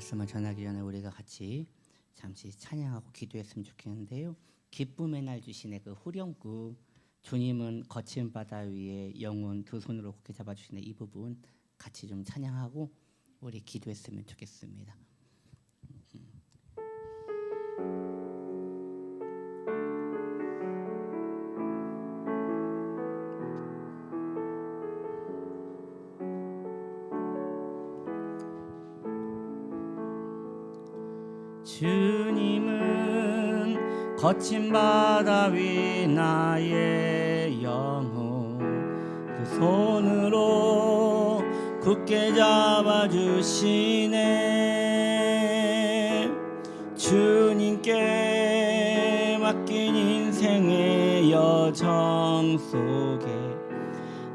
말씀을 전하기 전에 우리가 같이 잠시 찬양하고 기도했으면 좋겠는데요. 기쁨의 날 주시네 그 후렴구 주님은 거친 바다 위에 영혼 두 손으로 굳게 잡아주시네 이 부분 같이 좀 찬양하고 우리 기도했으면 좋겠습니다. 주님은 거친 바다 위 나의 영혼 그 손으로 굳게 잡아주시네. 주님께 맡긴 인생의 여정 속에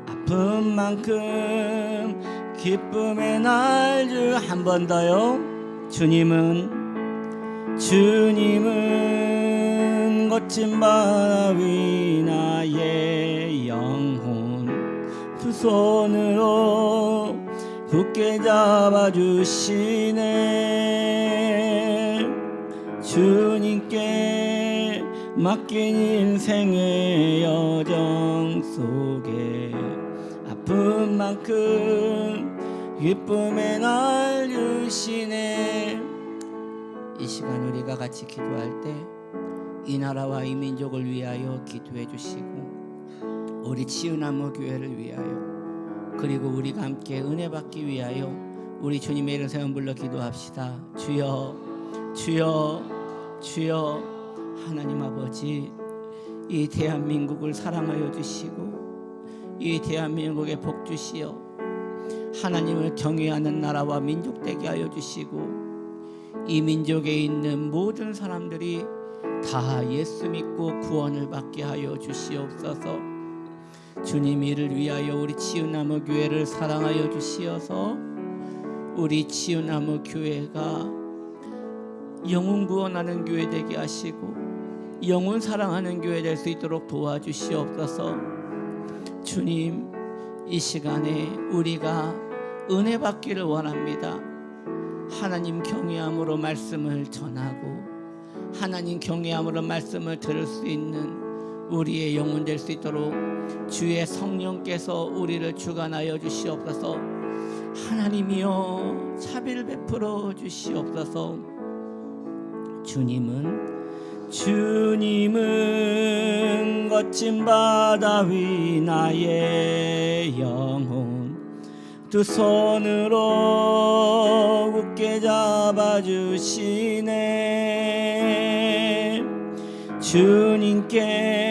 아픈 만큼 기쁨의 날 주 한 번 더요. 주님은 거친 바다 위 나의 영혼 두 손으로 굳게 잡아주시네. 주님께 맡긴 인생의 여정 속에 아픈 만큼 기쁨의 날 주시네. 이 시간 우리가 같이 기도할 때 이 나라와 이 민족을 위하여 기도해 주시고 우리 치유나무 교회를 위하여 그리고 우리가 함께 은혜 받기 위하여 우리 주님의 이름 세운 불러 기도합시다. 주여 주여 주여. 하나님 아버지 이 대한민국을 사랑하여 주시고 이 대한민국에 복 주시어 하나님을 경외하는 나라와 민족 되게 하여 주시고 이 민족에 있는 모든 사람들이 다 예수 믿고 구원을 받게 하여 주시옵소서. 주님 이를 위하여 우리 치유나무 교회를 사랑하여 주시어서 우리 치유나무 교회가 영혼 구원하는 교회 되게 하시고 영혼 사랑하는 교회 될 수 있도록 도와주시옵소서. 주님 이 시간에 우리가 은혜 받기를 원합니다. 하나님 경외함으로 말씀을 전하고 하나님 경외함으로 말씀을 들을 수 있는 우리의 영혼 될 수 있도록 주의 성령께서 우리를 주관하여 주시옵소서. 하나님이여 자비를 베풀어 주시옵소서. 주님은 거친 바다 위 나의 영혼 두 손으로 굳게 잡아주시네. 주님께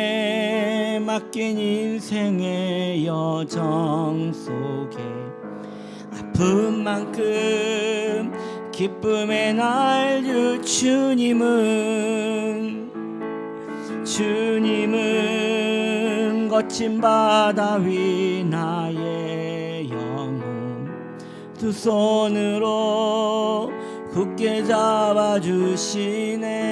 맡긴 인생의 여정 속에 아픈 만큼 기쁨의 날 주님은 거친 바다 위 나의 영혼 두 손으로 굳게 잡아주시네.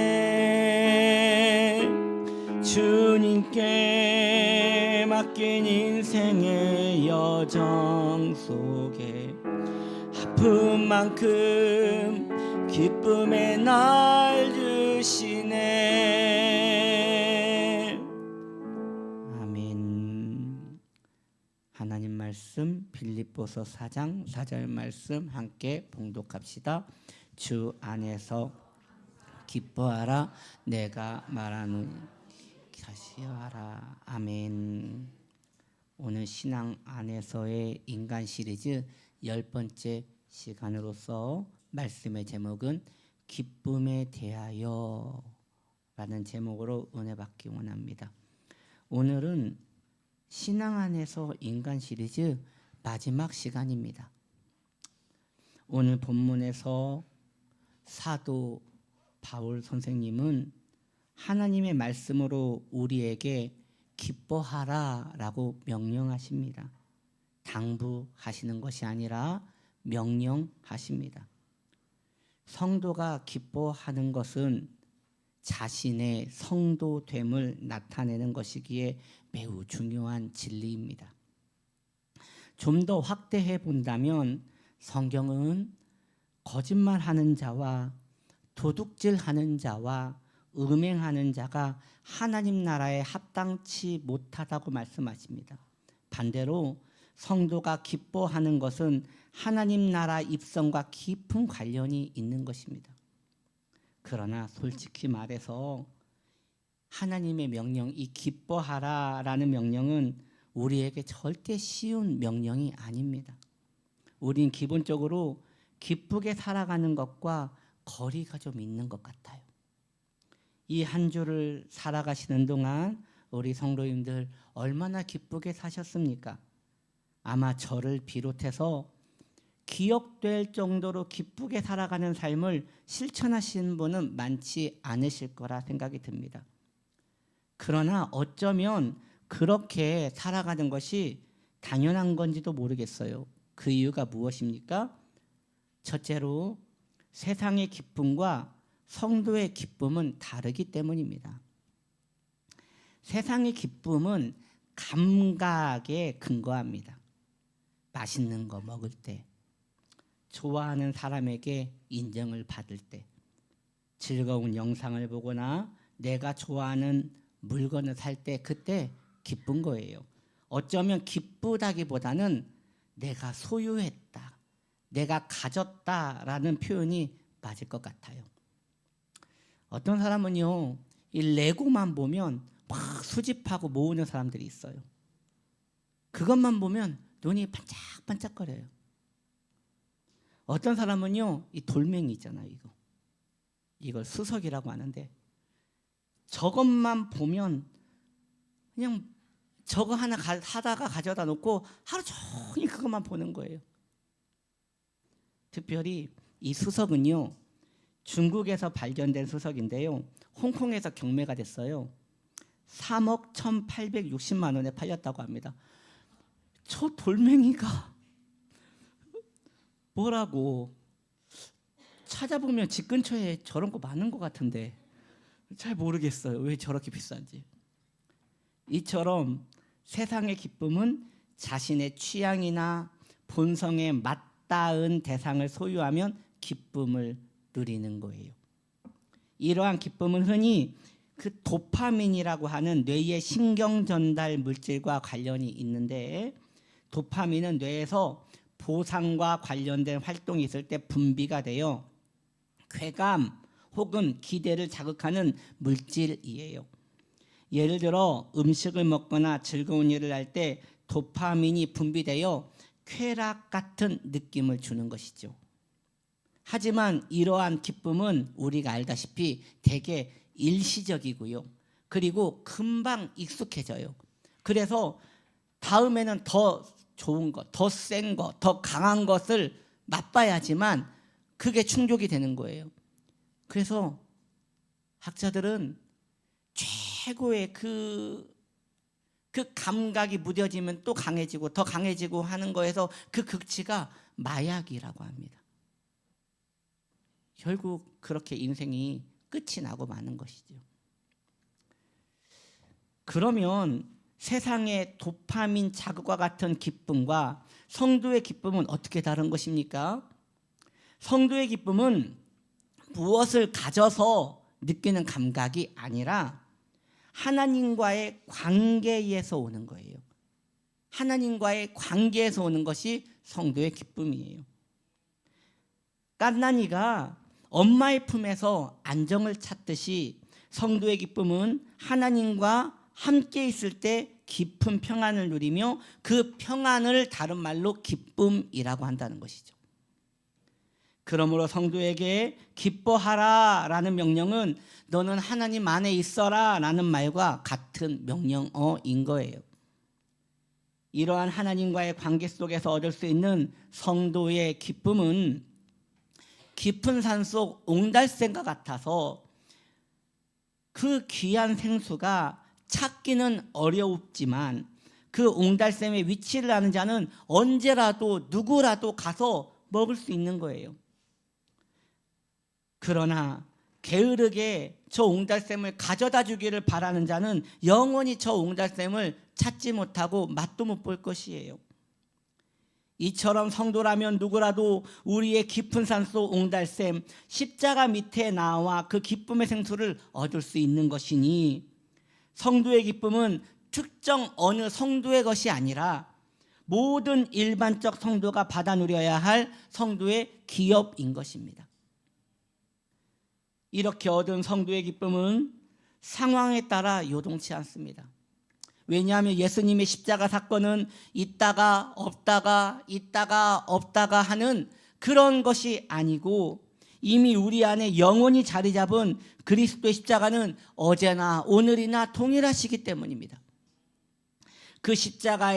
주님께 맡긴 인생의 여정 속에 아픈 만큼 기쁨의 날 주시네. 아멘. 하나님 말씀 빌립보서 4장 4절 말씀 함께 봉독합시다. 주 안에서 기뻐하라 내가 말하는 다시 하라. 아멘. 오늘 신앙 안에서의 인간 시리즈 10번째 시간으로서 말씀의 제목은 기쁨에 대하여 라는 제목으로 은혜 받기 원합니다. 오늘은 신앙 안에서 인간 시리즈 마지막 시간입니다. 오늘 본문에서 사도 바울 선생님은 하나님의 말씀으로 우리에게 기뻐하라 라고 명령하십니다. 당부하시는 것이 아니라 명령하십니다. 성도가 기뻐하는 것은 자신의 성도됨을 나타내는 것이기에 매우 중요한 진리입니다. 좀 더 확대해 본다면 성경은 거짓말하는 자와 도둑질하는 자와 음행하는 자가 하나님 나라에 합당치 못하다고 말씀하십니다. 반대로 성도가 기뻐하는 것은 하나님 나라 입성과 깊은 관련이 있는 것입니다. 그러나 솔직히 말해서 하나님의 명령, 이 기뻐하라라는 명령은 우리에게 절대 쉬운 명령이 아닙니다. 우린 기본적으로 기쁘게 살아가는 것과 거리가 좀 있는 것 같아요. 이 한 주를 살아가시는 동안 우리 성도님들 얼마나 기쁘게 사셨습니까? 아마 저를 비롯해서 기억될 정도로 기쁘게 살아가는 삶을 실천하시는 분은 많지 않으실 거라 생각이 듭니다. 그러나 어쩌면 그렇게 살아가는 것이 당연한 건지도 모르겠어요. 그 이유가 무엇입니까? 첫째로 세상의 기쁨과 성도의 기쁨은 다르기 때문입니다. 세상의 기쁨은 감각에 근거합니다. 맛있는 거 먹을 때, 좋아하는 사람에게 인정을 받을 때, 즐거운 영상을 보거나 내가 좋아하는 물건을 살 때 그때 기쁜 거예요. 어쩌면 기쁘다기보다는 내가 소유했다, 내가 가졌다라는 표현이 맞을 것 같아요. 어떤 사람은요, 이 레고만 보면 막 수집하고 모으는 사람들이 있어요. 그것만 보면 눈이 반짝반짝거려요. 어떤 사람은요, 이 돌멩이 있잖아요, 이걸 수석이라고 하는데 저것만 보면 그냥 저거 하나 사다가 가져다 놓고 하루 종일 그것만 보는 거예요. 특별히 이 수석은요, 중국에서 발견된 수석인데요, 홍콩에서 경매가 됐어요. 3억 1,860만 원에 팔렸다고 합니다. 저 돌멩이가 뭐라고 찾아보면 집 근처에 저런 거 많은 것 같은데 잘 모르겠어요. 왜 저렇게 비싼지. 이처럼 세상의 기쁨은 자신의 취향이나 본성에 맞닿은 대상을 소유하면 기쁨을 누리는 거예요. 이러한 기쁨은 흔히 그 도파민이라고 하는 뇌의 신경 전달 물질과 관련이 있는데, 도파민은 뇌에서 보상과 관련된 활동이 있을 때 분비가 되어 쾌감 혹은 기대를 자극하는 물질이에요. 예를 들어 음식을 먹거나 즐거운 일을 할 때 도파민이 분비되어 쾌락 같은 느낌을 주는 것이죠. 하지만 이러한 기쁨은 우리가 알다시피 되게 일시적이고요. 그리고 금방 익숙해져요. 그래서 다음에는 더 좋은 것, 더 센 것, 더 강한 것을 맛봐야지만 그게 충족이 되는 거예요. 그래서 학자들은 최고의 그 감각이 무뎌지면 또 강해지고 더 강해지고 하는 거에서 그 극치가 마약이라고 합니다. 결국 그렇게 인생이 끝이 나고 마는 것이죠. 그러면 세상의 도파민 자극과 같은 기쁨과 성도의 기쁨은 어떻게 다른 것입니까? 성도의 기쁨은 무엇을 가져서 느끼는 감각이 아니라 하나님과의 관계에서 오는 거예요. 하나님과의 관계에서 오는 것이 성도의 기쁨이에요. 갓난이가 엄마의 품에서 안정을 찾듯이 성도의 기쁨은 하나님과 함께 있을 때 깊은 평안을 누리며 그 평안을 다른 말로 기쁨이라고 한다는 것이죠. 그러므로 성도에게 기뻐하라라는 명령은 너는 하나님 안에 있어라라는 말과 같은 명령어인 거예요. 이러한 하나님과의 관계 속에서 얻을 수 있는 성도의 기쁨은 깊은 산속 옹달샘과 같아서 그 귀한 생수가 찾기는 어렵지만 그 옹달샘의 위치를 아는 자는 언제라도 누구라도 가서 먹을 수 있는 거예요. 그러나 게으르게 저 옹달샘을 가져다 주기를 바라는 자는 영원히 저 옹달샘을 찾지 못하고 맛도 못 볼 것이에요. 이처럼 성도라면 누구라도 우리의 깊은 산속 옹달샘 십자가 밑에 나와 그 기쁨의 생수를 얻을 수 있는 것이니, 성도의 기쁨은 특정 어느 성도의 것이 아니라 모든 일반적 성도가 받아 누려야 할 성도의 기업인 것입니다. 이렇게 얻은 성도의 기쁨은 상황에 따라 요동치 않습니다. 왜냐하면 예수님의 십자가 사건은 있다가 없다가 있다가 없다가 하는 그런 것이 아니고, 이미 우리 안에 영원히 자리 잡은 그리스도의 십자가는 어제나 오늘이나 동일하시기 때문입니다. 그 십자가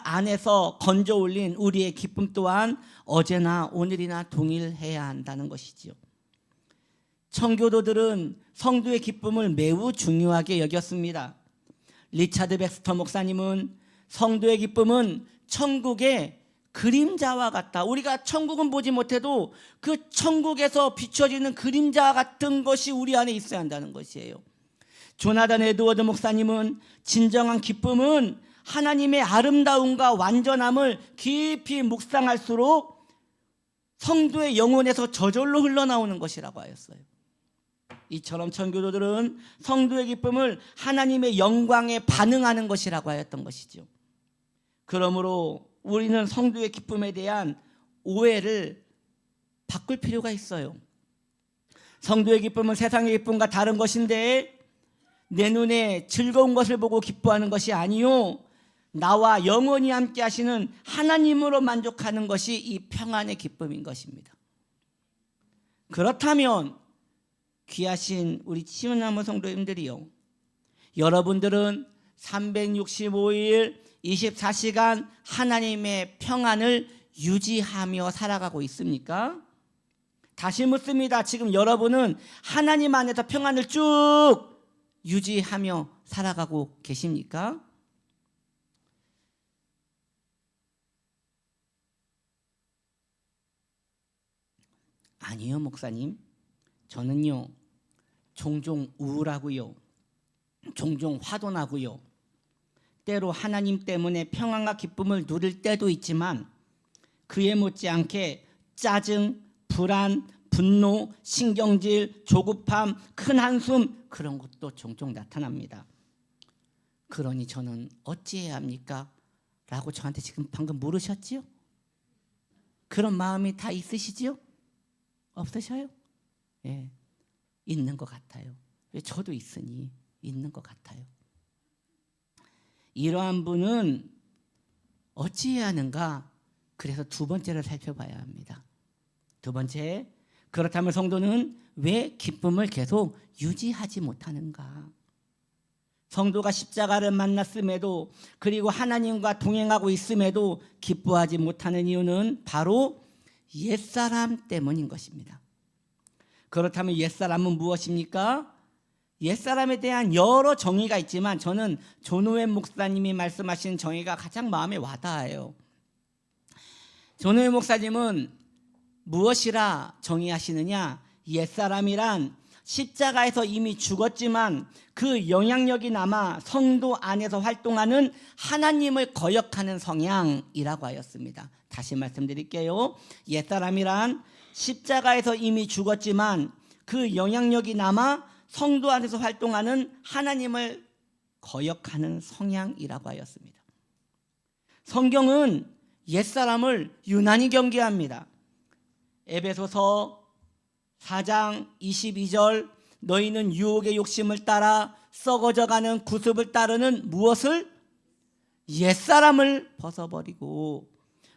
안에서 건져 올린 우리의 기쁨 또한 어제나 오늘이나 동일해야 한다는 것이지요. 청교도들은 성도의 기쁨을 매우 중요하게 여겼습니다. 리차드 백스터 목사님은 성도의 기쁨은 천국의 그림자와 같다. 우리가 천국은 보지 못해도 그 천국에서 비춰지는 그림자 같은 것이 우리 안에 있어야 한다는 것이에요. 조나단 에드워드 목사님은 진정한 기쁨은 하나님의 아름다움과 완전함을 깊이 묵상할수록 성도의 영혼에서 저절로 흘러나오는 것이라고 하였어요. 이처럼 청교도들은 성도의 기쁨을 하나님의 영광에 반응하는 것이라고 하였던 것이죠. 그러므로 우리는 성도의 기쁨에 대한 오해를 바꿀 필요가 있어요. 성도의 기쁨은 세상의 기쁨과 다른 것인데, 내 눈에 즐거운 것을 보고 기뻐하는 것이 아니요, 나와 영원히 함께 하시는 하나님으로 만족하는 것이 이 평안의 기쁨인 것입니다. 그렇다면 귀하신 우리 치유나무 성도님들이요, 여러분들은 365일 24시간 하나님의 평안을 유지하며 살아가고 있습니까? 다시 묻습니다. 지금 여러분은 하나님 안에서 평안을 쭉 유지하며 살아가고 계십니까? 아니요, 목사님. 저는요, 종종 우울하고요, 종종 화도 나고요, 때로 하나님 때문에 평안과 기쁨을 누릴 때도 있지만, 그에 못지않게 짜증, 불안, 분노, 신경질, 조급함, 큰 한숨, 그런 것도 종종 나타납니다. 그러니 저는 어찌해야 합니까? 라고 저한테 지금 방금 물으셨지요? 그런 마음이 다 있으시지요? 없으셔요? 예, 있는 것 같아요. 저도 있으니 있는 것 같아요. 이러한 분은 어찌해야 하는가? 그래서 두 번째를 살펴봐야 합니다. 두 번째, 그렇다면 성도는 왜 기쁨을 계속 유지하지 못하는가? 성도가 십자가를 만났음에도, 그리고 하나님과 동행하고 있음에도 기뻐하지 못하는 이유는 바로 옛사람 때문인 것입니다. 그렇다면 옛사람은 무엇입니까? 옛사람에 대한 여러 정의가 있지만 저는 존오웬 목사님이 말씀하신 정의가 가장 마음에 와닿아요. 존오웬 목사님은 무엇이라 정의하시느냐? 옛사람이란 십자가에서 이미 죽었지만 그 영향력이 남아 성도 안에서 활동하는 하나님을 거역하는 성향이라고 하였습니다. 다시 말씀드릴게요. 옛사람이란 십자가에서 이미 죽었지만 그 영향력이 남아 성도 안에서 활동하는 하나님을 거역하는 성향이라고 하였습니다. 성경은 옛사람을 유난히 경계합니다. 에베소서 4장 22절, 너희는 유혹의 욕심을 따라 썩어져가는 구습을 따르는 무엇을? 옛사람을 벗어버리고,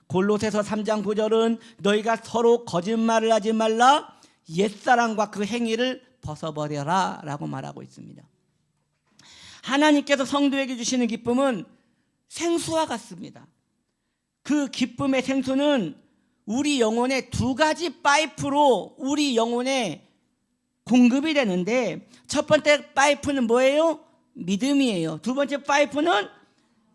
골로새서 3장 9절은 너희가 서로 거짓말을 하지 말라, 옛사람과 그 행위를 벗어버려라 라고 말하고 있습니다. 하나님께서 성도에게 주시는 기쁨은 생수와 같습니다. 그 기쁨의 생수는 우리 영혼의 두 가지 파이프로 우리 영혼에 공급이 되는데, 첫 번째 파이프는 뭐예요? 믿음이에요. 두 번째 파이프는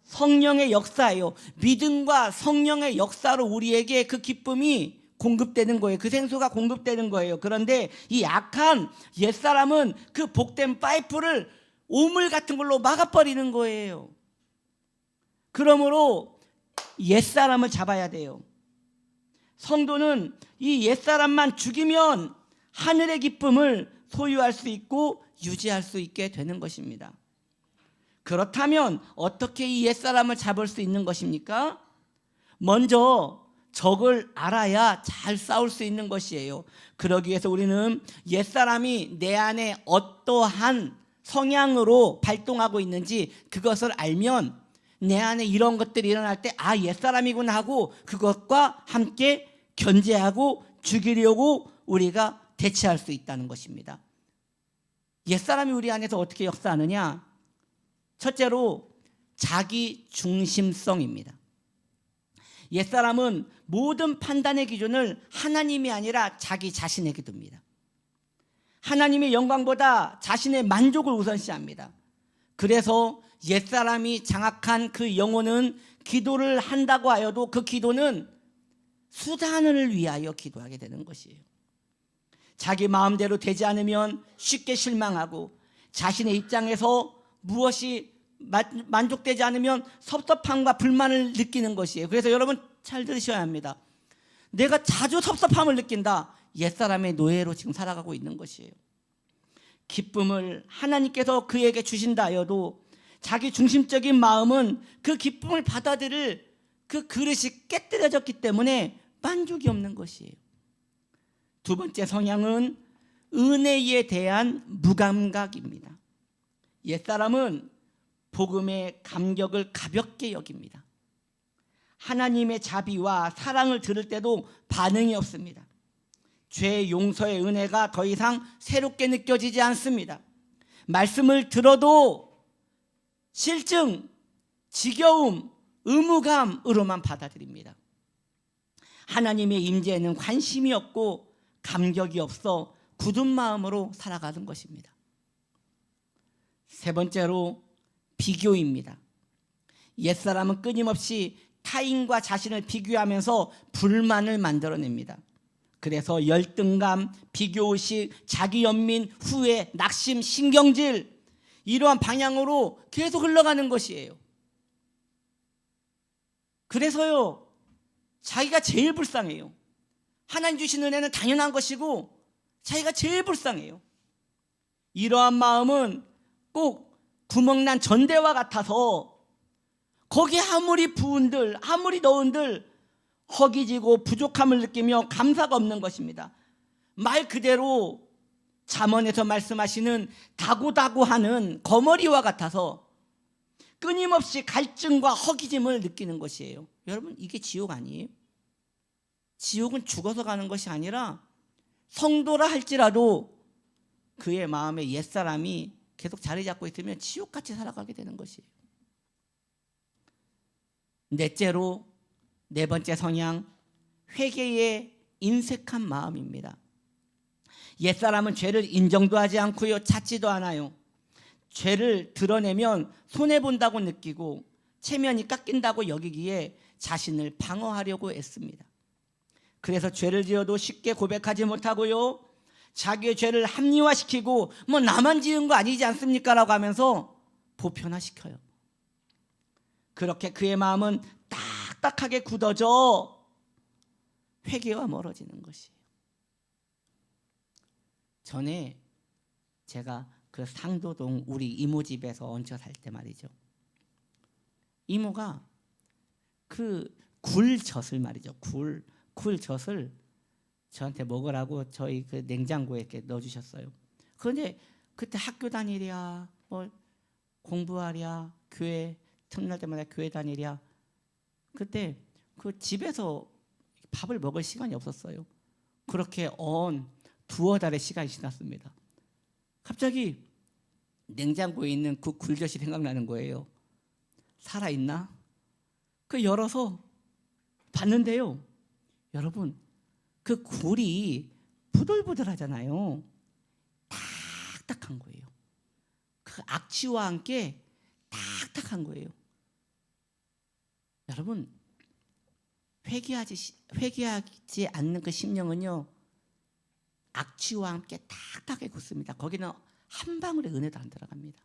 성령의 역사예요. 믿음과 성령의 역사로 우리에게 그 기쁨이 공급되는 거예요. 그 생수가 공급되는 거예요. 그런데 이 악한 옛사람은 그 복된 파이프를 오물 같은 걸로 막아버리는 거예요. 그러므로 옛사람을 잡아야 돼요. 성도는 이 옛사람만 죽이면 하늘의 기쁨을 소유할 수 있고 유지할 수 있게 되는 것입니다. 그렇다면 어떻게 이 옛사람을 잡을 수 있는 것입니까? 먼저 적을 알아야 잘 싸울 수 있는 것이에요. 그러기 위해서 우리는 옛사람이 내 안에 어떠한 성향으로 발동하고 있는지 그것을 알면 내 안에 이런 것들이 일어날 때 옛사람이구나 하고 그것과 함께 견제하고 죽이려고 우리가 대처할 수 있다는 것입니다. 옛사람이 우리 안에서 어떻게 역사하느냐? 첫째로 자기 중심성입니다. 옛사람은 모든 판단의 기준을 하나님이 아니라 자기 자신에게 둡니다. 하나님의 영광보다 자신의 만족을 우선시합니다. 그래서 옛사람이 장악한 그 영혼은 기도를 한다고 하여도 그 기도는 수단을 위하여 기도하게 되는 것이에요. 자기 마음대로 되지 않으면 쉽게 실망하고 자신의 입장에서 무엇이 만족되지 않으면 섭섭함과 불만을 느끼는 것이에요. 그래서 여러분 잘 들으셔야 합니다. 내가 자주 섭섭함을 느낀다. 옛사람의 노예로 지금 살아가고 있는 것이에요. 기쁨을 하나님께서 그에게 주신다 하여도 자기 중심적인 마음은 그 기쁨을 받아들일 그 그릇이 깨뜨려졌기 때문에 만족이 없는 것이에요. 두 번째 성향은 은혜에 대한 무감각입니다. 옛사람은 복음의 감격을 가볍게 여깁니다. 하나님의 자비와 사랑을 들을 때도 반응이 없습니다. 죄 용서의 은혜가 더 이상 새롭게 느껴지지 않습니다. 말씀을 들어도 실증, 지겨움, 의무감으로만 받아들입니다. 하나님의 임재에는 관심이 없고 감격이 없어 굳은 마음으로 살아가는 것입니다. 세 번째로 비교입니다. 옛사람은 끊임없이 타인과 자신을 비교하면서 불만을 만들어냅니다. 그래서 열등감, 비교의식, 자기연민, 후회, 낙심, 신경질 이러한 방향으로 계속 흘러가는 것이에요. 그래서요 자기가 제일 불쌍해요. 하나님 주신 은혜는 당연한 것이고 자기가 제일 불쌍해요. 이러한 마음은 꼭 구멍난 전대와 같아서 거기에 아무리 부은들 아무리 넣은들 허기지고 부족함을 느끼며 감사가 없는 것입니다. 말 그대로 잠언에서 말씀하시는 다고다고하는 거머리와 같아서 끊임없이 갈증과 허기짐을 느끼는 것이에요. 여러분 이게 지옥 아니에요? 지옥은 죽어서 가는 것이 아니라 성도라 할지라도 그의 마음에 옛사람이 계속 자리 잡고 있으면 지옥같이 살아가게 되는 것이에요. 넷째로 네 번째 성향, 회개의 인색한 마음입니다. 옛사람은 죄를 인정도 하지 않고요 찾지도 않아요. 죄를 드러내면 손해본다고 느끼고 체면이 깎인다고 여기기에 자신을 방어하려고 애씁니다. 그래서 죄를 지어도 쉽게 고백하지 못하고요 자기의 죄를 합리화시키고 나만 지은 거 아니지 않습니까? 라고 하면서 보편화시켜요. 그렇게 그의 마음은 딱딱하게 굳어져 회개와 멀어지는 것이에요. 전에 제가 그 상도동 우리 이모 집에서 얹혀 살 때 말이죠. 이모가 그 굴젓을 말이죠. 굴젓을 저한테 먹으라고 저희 그 냉장고에 이렇게 넣어주셨어요. 그런데 그때 학교 다니랴, 공부하랴, 교회 틈날 때마다 교회 다니랴. 그때 그 집에서 밥을 먹을 시간이 없었어요. 그렇게 두어 달의 시간이 지났습니다. 갑자기 냉장고에 있는 그 굴젓이 생각나는 거예요. 살아있나? 그 열어서 봤는데요. 여러분 그 굴이 부들부들하잖아요. 딱딱한 거예요. 그 악취와 함께 딱딱한 거예요. 여러분 회개하지 않는 그 심령은요 악취와 함께 딱딱하게 굳습니다. 거기는 한 방울의 은혜도 안 들어갑니다.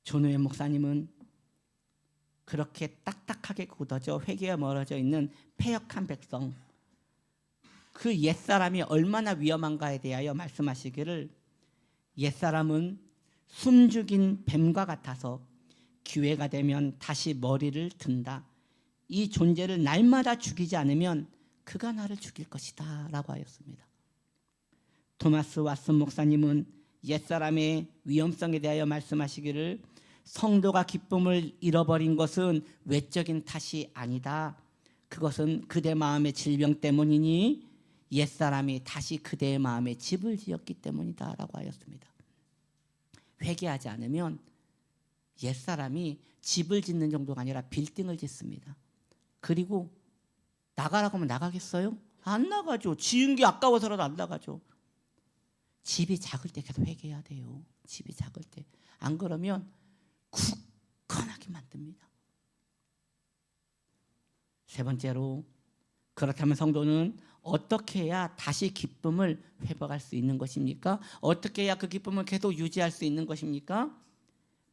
조노현 목사님은 그렇게 딱딱하게 굳어져 회개가 멀어져 있는 패역한 백성, 그 옛사람이 얼마나 위험한가에 대하여 말씀하시기를 옛사람은 숨죽인 뱀과 같아서 기회가 되면 다시 머리를 든다. 이 존재를 날마다 죽이지 않으면 그가 나를 죽일 것이다 라고 하였습니다. 토마스 왓슨 목사님은 옛사람의 위험성에 대하여 말씀하시기를 성도가 기쁨을 잃어버린 것은 외적인 탓이 아니다. 그것은 그대 마음의 질병 때문이니 옛사람이 다시 그대의 마음에 집을 지었기 때문이다 라고 하였습니다. 회개하지 않으면 옛사람이 집을 짓는 정도가 아니라 빌딩을 짓습니다. 그리고 나가라고 하면 나가겠어요? 안 나가죠. 지은 게 아까워서라도 안 나가죠. 집이 작을 때 계속 회개해야 돼요. 집이 작을 때. 안 그러면 굳건하게 만듭니다. 세 번째로, 그렇다면 성도는 어떻게 해야 다시 기쁨을 회복할 수 있는 것입니까? 어떻게 해야 그 기쁨을 계속 유지할 수 있는 것입니까?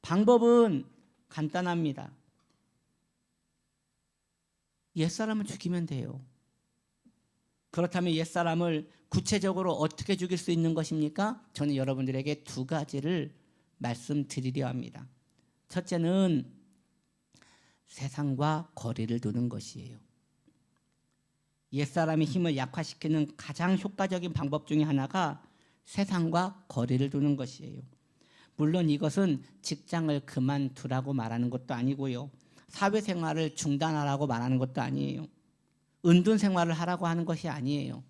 방법은 간단합니다. 옛사람을 죽이면 돼요. 그렇다면 옛사람을 구체적으로 어떻게 죽일 수 있는 것입니까? 저는 여러분들에게 두 가지를 말씀드리려 합니다. 첫째는 세상과 거리를 두는 것이에요. 옛사람의 힘을 약화시키는 가장 효과적인 방법 중에 하나가 세상과 거리를 두는 것이에요. 물론 이것은 직장을 그만두라고 말하는 것도 아니고요. 사회생활을 중단하라고 말하는 것도 아니에요. 은둔생활을 하라고 하는 것이 아니에요.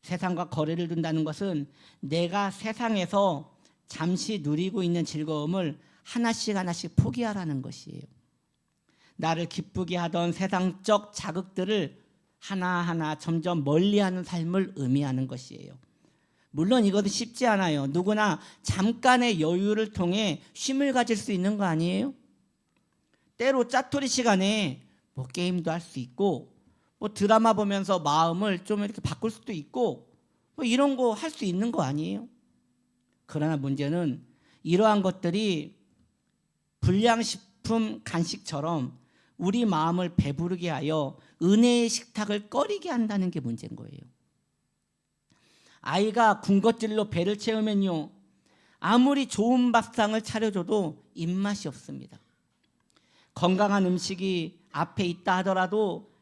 세상과 거리를 둔다는 것은 내가 세상에서 잠시 누리고 있는 즐거움을 하나씩 하나씩 포기하라는 것이에요. 나를 기쁘게 하던 세상적 자극들을 하나하나 점점 멀리하는 삶을 의미하는 것이에요. 물론 이것은 쉽지 않아요. 누구나 잠깐의 여유를 통해 쉼을 가질 수 있는 거 아니에요? 때로 짜투리 시간에 뭐 게임도 할 수 있고 뭐 드라마 보면서 마음을 좀 이렇게 바꿀 수도 있고 뭐 이런 거 할 수 있는 거 아니에요? 그러나 문제는 이러한 것들이 불량식품 간식처럼 우리 마음을 배부르게 하여 은혜의 식탁을 꺼리게 한다는 게 문제인 거예요. 아이가 군것질로 배를 채우면요, 아무리 좋은 밥상을 차려줘도 입맛이 없습니다. 건강한 음식이 앞에 있다 하더라도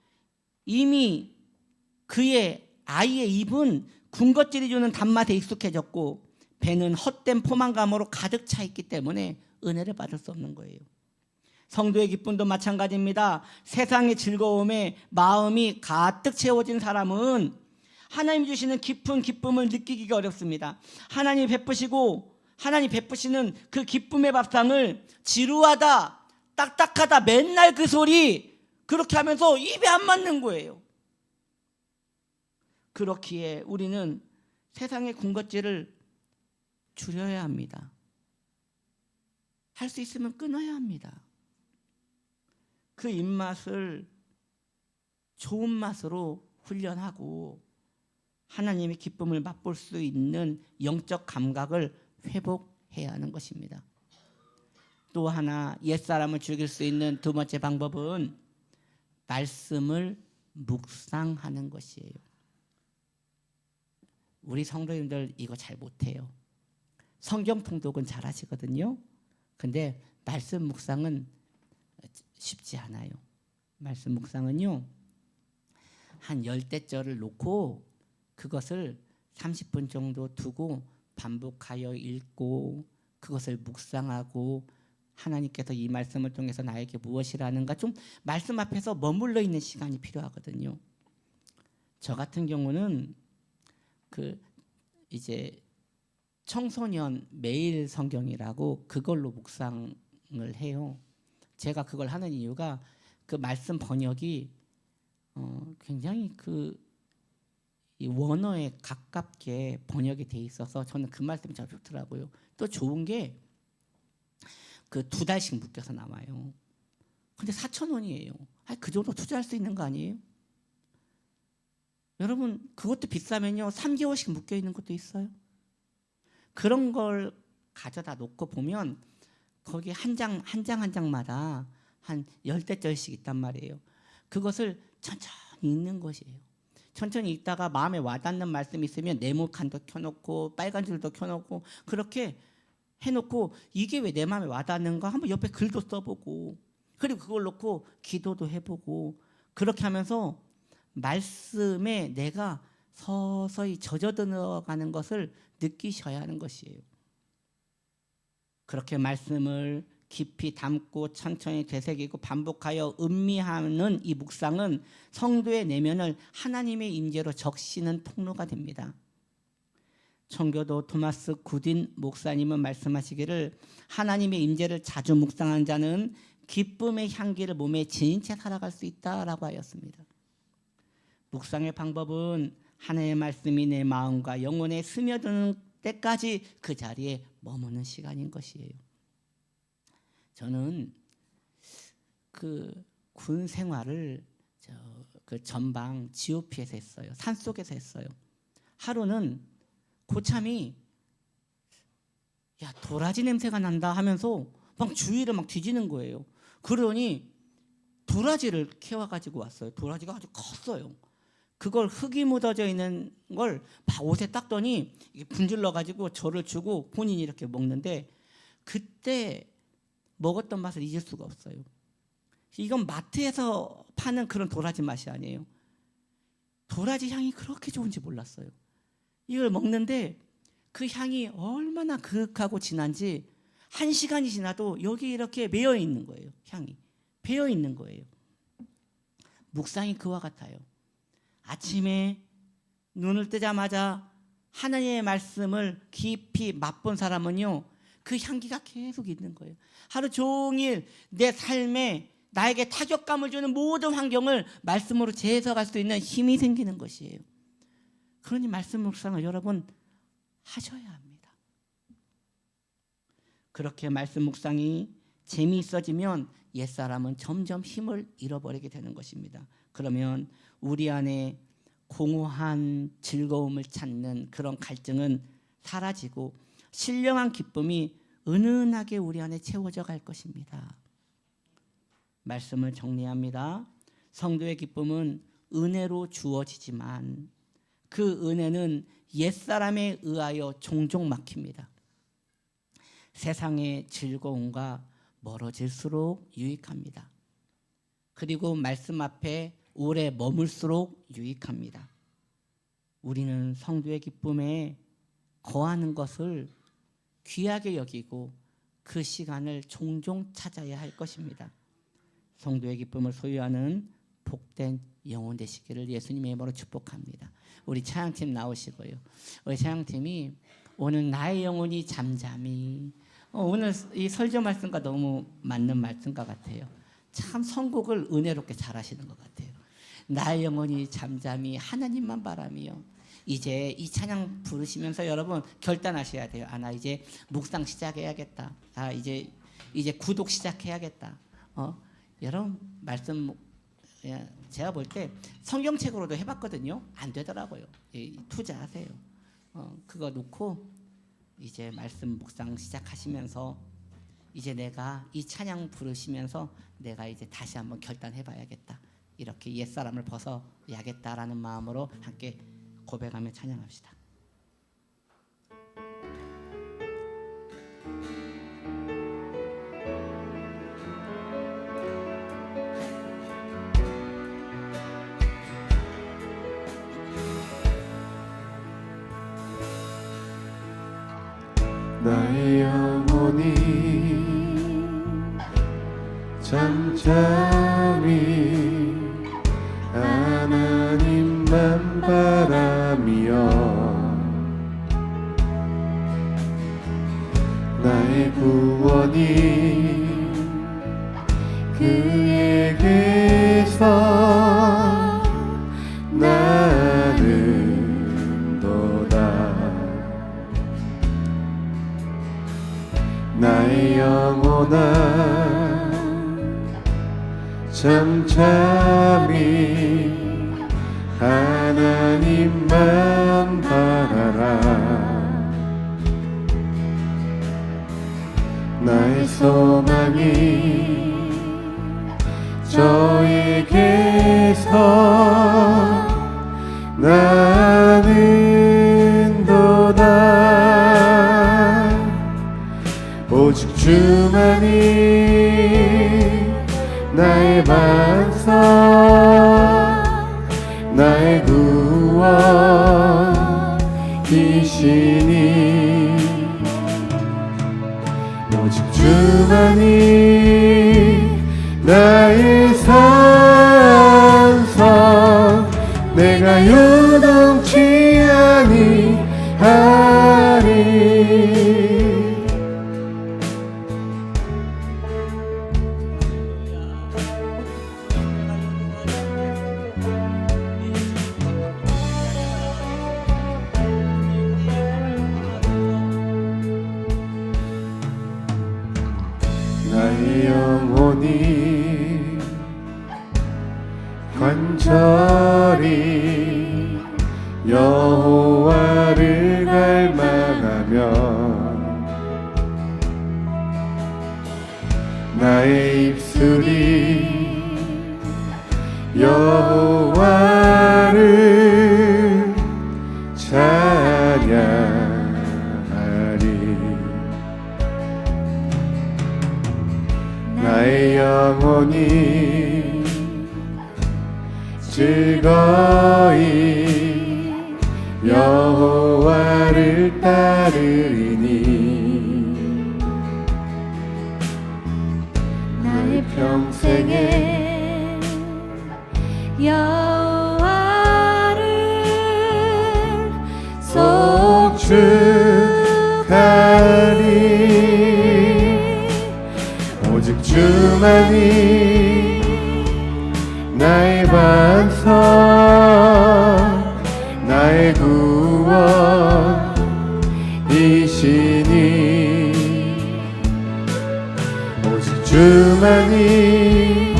이미 아이의 입은 군것질이 주는 단맛에 익숙해졌고 배는 헛된 포만감으로 가득 차 있기 때문에 은혜를 받을 수 없는 거예요. 성도의 기쁨도 마찬가지입니다. 세상의 즐거움에 마음이 가득 채워진 사람은 하나님 주시는 깊은 기쁨을 느끼기가 어렵습니다. 하나님 베푸시는 그 기쁨의 밥상을 지루하다, 딱딱하다, 맨날 그 소리 그렇게 하면서 입에 안 맞는 거예요. 그렇기에 우리는 세상의 군것질을 줄여야 합니다. 할 수 있으면 끊어야 합니다. 그 입맛을 좋은 맛으로 훈련하고 하나님의 기쁨을 맛볼 수 있는 영적 감각을 회복해야 하는 것입니다. 또 하나 옛사람을 죽일 수 있는 두 번째 방법은 말씀을 묵상하는 것이에요. 우리 성도님들 이거 잘 못해요. 성경 통독은 잘 하시거든요. 근데 말씀 묵상은 쉽지 않아요. 말씀 묵상은요, 한 10대절을 놓고 그것을 30분 정도 두고 반복하여 읽고 그것을 묵상하고 하나님께서 이 말씀을 통해서 나에게 무엇이라는가 좀 말씀 앞에서 머물러 있는 시간이 필요하거든요. 저 같은 경우는 이제 청소년 매일 성경이라고 그걸로 묵상을 해요. 제가 그걸 하는 이유가 그 말씀 번역이 굉장히 이 원어에 가깝게 번역이 돼 있어서 저는 그 말씀이 잘 좋더라고요. 또 좋은 게 그 2달씩 묶여서 나와요. 근데 4,000원이에요. 그 정도 투자할 수 있는 거 아니에요? 여러분 그것도 비싸면요 3개월씩 묶여 있는 것도 있어요. 그런 걸 가져다 놓고 보면 거기 한 장마다 한 10대절씩 있단 말이에요. 그것을 천천히 읽는 것이에요. 천천히 읽다가 마음에 와닿는 말씀이 있으면 네모칸도 켜놓고 빨간 줄도 켜놓고 그렇게 해놓고 이게 왜 내 마음에 와닿는가 한번 옆에 글도 써보고 그리고 그걸 놓고 기도도 해보고 그렇게 하면서 말씀에 내가 서서히 젖어들어가는 것을 느끼셔야 하는 것이에요. 그렇게 말씀을 깊이 담고 천천히 되새기고 반복하여 음미하는 이 묵상은 성도의 내면을 하나님의 임재로 적시는 통로가 됩니다. 청교도 토마스 구딘 목사님은 말씀하시기를 하나님의 임재를 자주 묵상한 자는 기쁨의 향기를 몸에 지닌 채 살아갈 수 있다라고 하였습니다. 묵상의 방법은 하나님의 말씀이 내 마음과 영혼에 스며드는 때까지 그 자리에 머무는 시간인 것이에요. 저는 그 군 생활을 그 전방 GOP에서 했어요. 산속에서 했어요. 하루는 고참이 야 도라지 냄새가 난다 하면서 막 주위를 막 뒤지는 거예요. 그러니 도라지를 캐와가지고 왔어요. 도라지가 아주 컸어요. 그걸 흙이 묻어져 있는 걸 막 옷에 닦더니 분질러가지고 저를 주고 본인이 이렇게 먹는데 그때 먹었던 맛을 잊을 수가 없어요. 이건 마트에서 파는 그런 도라지 맛이 아니에요. 도라지 향이 그렇게 좋은지 몰랐어요. 이걸 먹는데 그 향이 얼마나 그윽하고 진한지 1시간이 지나도 여기 이렇게 매여 있는 거예요. 향이 배어 있는 거예요. 묵상이 그와 같아요. 아침에 눈을 뜨자마자 하나님의 말씀을 깊이 맛본 사람은요 그 향기가 계속 있는 거예요. 하루 종일 내 삶에 나에게 타격감을 주는 모든 환경을 말씀으로 재해석할 수 있는 힘이 생기는 것이에요. 그러니 말씀 묵상을 여러분 하셔야 합니다. 그렇게 말씀 묵상이 재미있어지면 옛사람은 점점 힘을 잃어버리게 되는 것입니다. 그러면 우리 안에 공허한 즐거움을 찾는 그런 갈증은 사라지고 신령한 기쁨이 은은하게 우리 안에 채워져 갈 것입니다. 말씀을 정리합니다. 성도의 기쁨은 은혜로 주어지지만 그 은혜는 옛사람에 의하여 종종 막힙니다. 세상의 즐거움과 멀어질수록 유익합니다. 그리고 말씀 앞에 오래 머물수록 유익합니다. 우리는 성도의 기쁨에 거하는 것을 귀하게 여기고 그 시간을 종종 찾아야 할 것입니다. 성도의 기쁨을 소유하는 복된 영혼 되시기를 예수님의 이름으로 축복합니다. 우리 찬양팀 나오시고요. 우리 찬양팀이 오늘 나의 영혼이 잠잠히 오늘 이 설교 말씀과 너무 맞는 말씀과 같아요. 참 선곡을 은혜롭게 잘하시는 것 같아요. 나의 영혼이 잠잠히 하나님만 바라며 이제 이 찬양 부르시면서 여러분 결단하셔야 돼요. 나 이제 묵상 시작해야겠다. 이제 구독 시작해야겠다. 여러분 말씀 제가 볼 때 성경책으로도 해봤거든요. 안 되더라고요. 투자하세요. 그거 놓고 이제 말씀 묵상 시작하시면서 이제 내가 이 찬양 부르시면서 내가 이제 다시 한번 결단해봐야겠다. 이렇게 옛사람을 벗어야겠다라는 마음으로 함께 고백하며 찬양합시다. 나의 영혼이 잠잠히 하나님만 바라며 나의 구원이 그에게서 나는도다. 나의 영혼아 잠잠히 하나님만 바라라. 나의 소망이 나는 도다 오직 주만이 나의 반석 나의 구원이시니 오직 주만이 나의 산성 내가 요동치 아니하리 나의 영혼이 간절히 여호와를 갈망하며 나의 입술이 여호와를 찬양하리 나의 영혼이 즐거이 여호와를 따르리니 나의 평생에 여호와를 송축하리 오직 주만이 나의 반석 나의 구원이시니 오직 주만이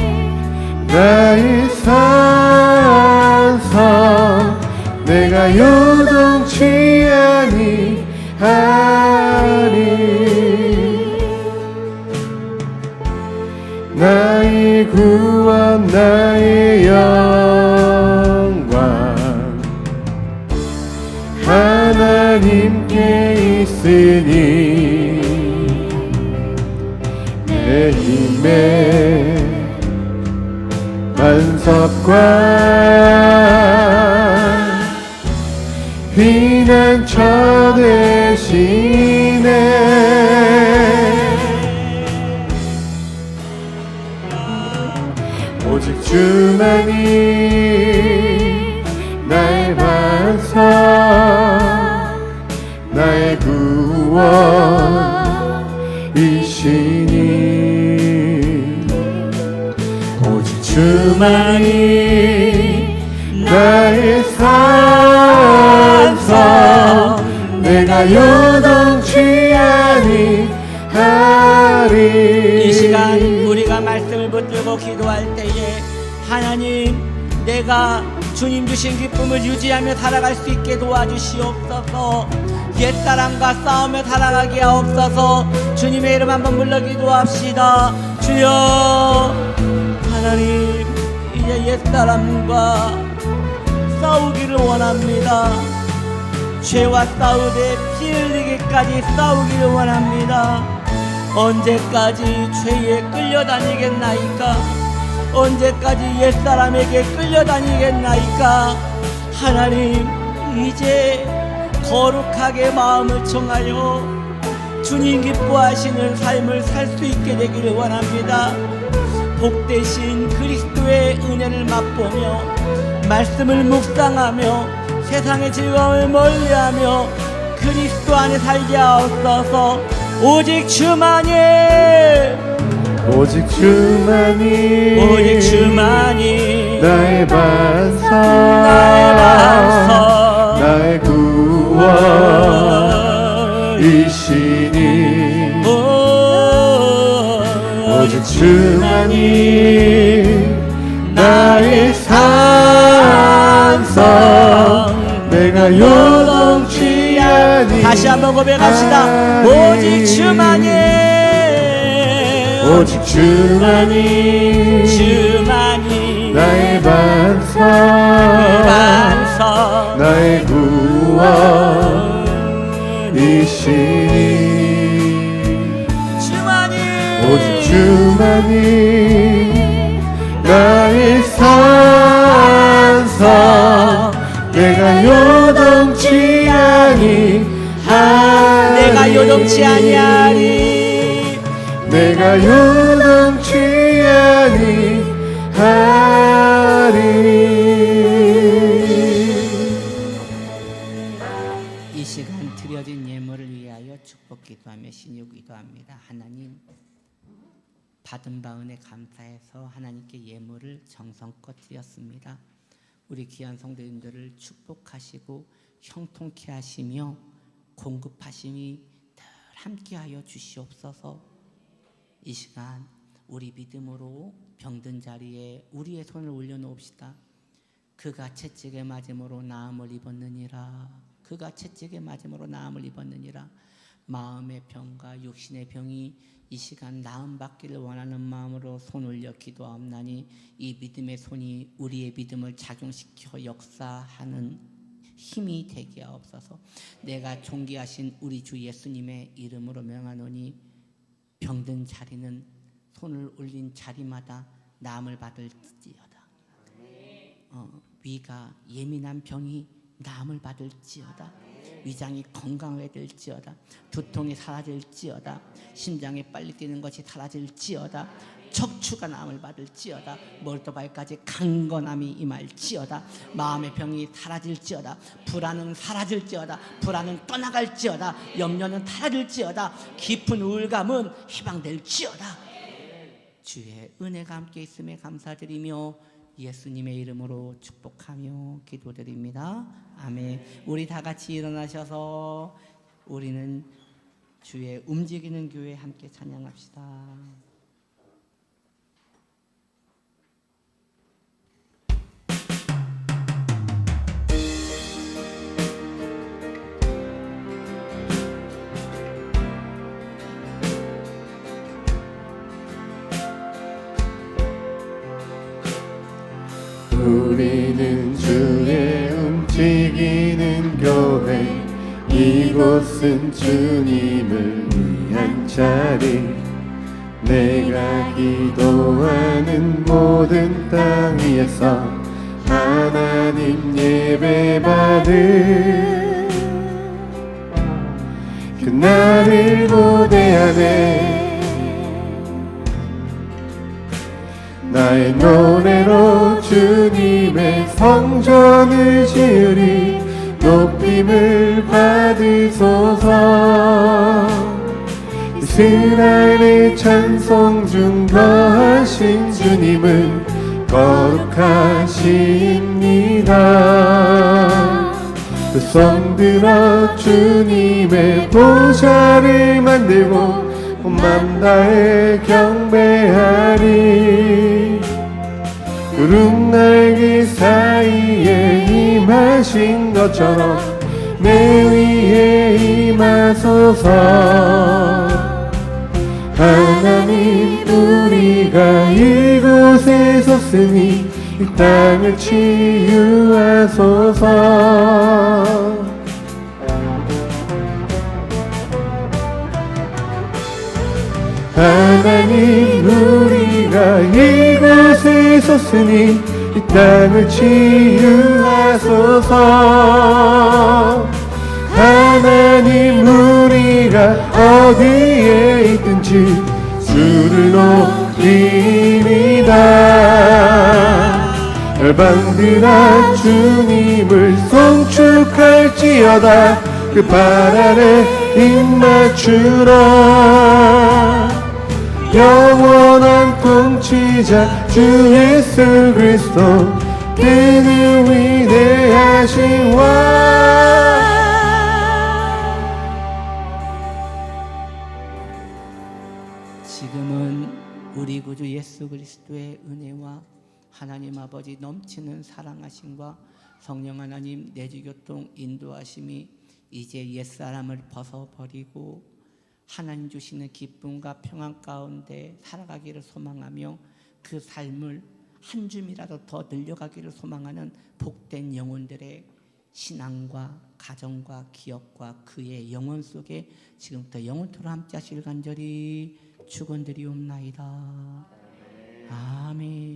나의 산성 내가 요동치 아니하리 나의 구원 나의 영광 하나님께 있으니 내 힘의 반석과 피난처 되시네 오직 주만이 나의 반석 나의 구원이시니 오직 주만이 나의 산성 내가 요동치 아니하리 이 시간 우리가 말씀을 붙들고 기도할 때에 하나님 내가 주님 주신 기쁨을 유지하며 살아갈 수 있게 도와주시옵소서. 옛사람과 싸우며 살아가게 하옵소서. 주님의 이름 한번 불러 기도합시다. 주여 하나님 이제 옛사람과 싸우기를 원합니다. 죄와 싸우되 피 흘리기까지 싸우기를 원합니다. 언제까지 죄에 끌려다니겠나이까? 언제까지 옛사람에게 끌려다니겠나이까? 하나님 이제 거룩하게 마음을 청하여 주님 기뻐하시는 삶을 살 수 있게 되기를 원합니다. 복되신 그리스도의 은혜를 맛보며 말씀을 묵상하며 세상의 즐거움을 멀리하며 그리스도 안에 살게 하옵소서. 오직 주만이 오직 주만이 오직 주만이 나의 반석 나의 반석 나의 구원이시니 오직 주만이 나의 산성 내가 요동치 아니 다시 한번 고백합시다. 오직 주만이 오직 주만이 주만이 나의 반석 반석 나의 구원이시니 오직 주만이 나의 산성 내가 요동치 아니하리 내가 요동치 아니하리 내가 요동치 아니하리 이 시간 드려진 예물을 위하여 축복 기도하며 신유 기도합니다. 하나님 받은 바 은혜 감사해서 하나님께 예물을 정성껏 드렸습니다. 우리 귀한 성도님들을 축복하시고 형통케 하시며 공급하심이 늘 함께하여 주시옵소서. 이 시간 우리 믿음으로 병든 자리에 우리의 손을 올려놓읍시다. 그가 채찍에 맞음으로 나음을 입었느니라. 그가 채찍에 맞음으로 나음을 입었느니라. 마음의 병과 육신의 병이 이 시간 나음 받기를 원하는 마음으로 손 올려 기도하옵나니 이 믿음의 손이 우리의 믿음을 작용시켜 역사하는 힘이 되게 하옵소서. 내가 존귀하신 우리 주 예수님의 이름으로 명하노니 병든 자리는 손을 올린 자리마다 나음을 받을지어다. 위가 예민한 병이 나음을 받을지어다. 위장이 건강하게 될지어다. 두통이 사라질지어다. 심장이 빨리 뛰는 것이 사라질지어다. 척추가 나음을 받을지어다. 머리부터 발까지 강건함이 임할지어다. 마음의 병이 사라질지어다. 불안은 사라질지어다. 불안은 떠나갈지어다. 염려는 사라질지어다. 깊은 우울감은 해방될지어다. 주의 은혜가 함께 있음에 감사드리며 예수님의 이름으로 축복하며 기도드립니다. 아멘. 우리 다 같이 일어나셔서 우리는 주의 움직이는 교회 함께 찬양합시다. 우리는 주의 움직이는 교회 이곳은 주님을 위한 자리 내가 기도하는 모든 땅 위에서 하나님 예배받을 그날을 고대하네 나의 노래로 주님의 성전을 지으리 높임을 받으소서 이스라엘의 찬송 중 거하신 주님은 거룩하십니다 그 손들어 주님의 보좌를 만들고 온 맘 다해 경배하리 구름 날개 사이에 임하신 것처럼 내 위에 임하소서 하나님 우리가 이곳에 섰으니 이 땅을 치유하소서 하나님 우리가 이곳에 섰으니 이 땅을 치유하소서 하나님 우리가 어디에 있든지 주를 높이리다 열방들아 주님을 송축할지어다 그 발 아래 입맞추라 영원한 통치자 주 예수 그리스도 그는 위대하신 왕 지금은 우리 구주 예수 그리스도의 은혜와 하나님 아버지 넘치는 사랑하심과 성령 하나님 내주교통 인도하심이 이제 옛사람을 벗어버리고 하나님 주시는 기쁨과 평안 가운데 살아가기를 소망하며 그 삶을 한 줌이라도 더 늘려가기를 소망하는 복된 영혼들의 신앙과 가정과 기업과 그의 영혼 속에 지금부터 영혼토로 함께 하실 간절히 축원드리옵나이다. 아멘.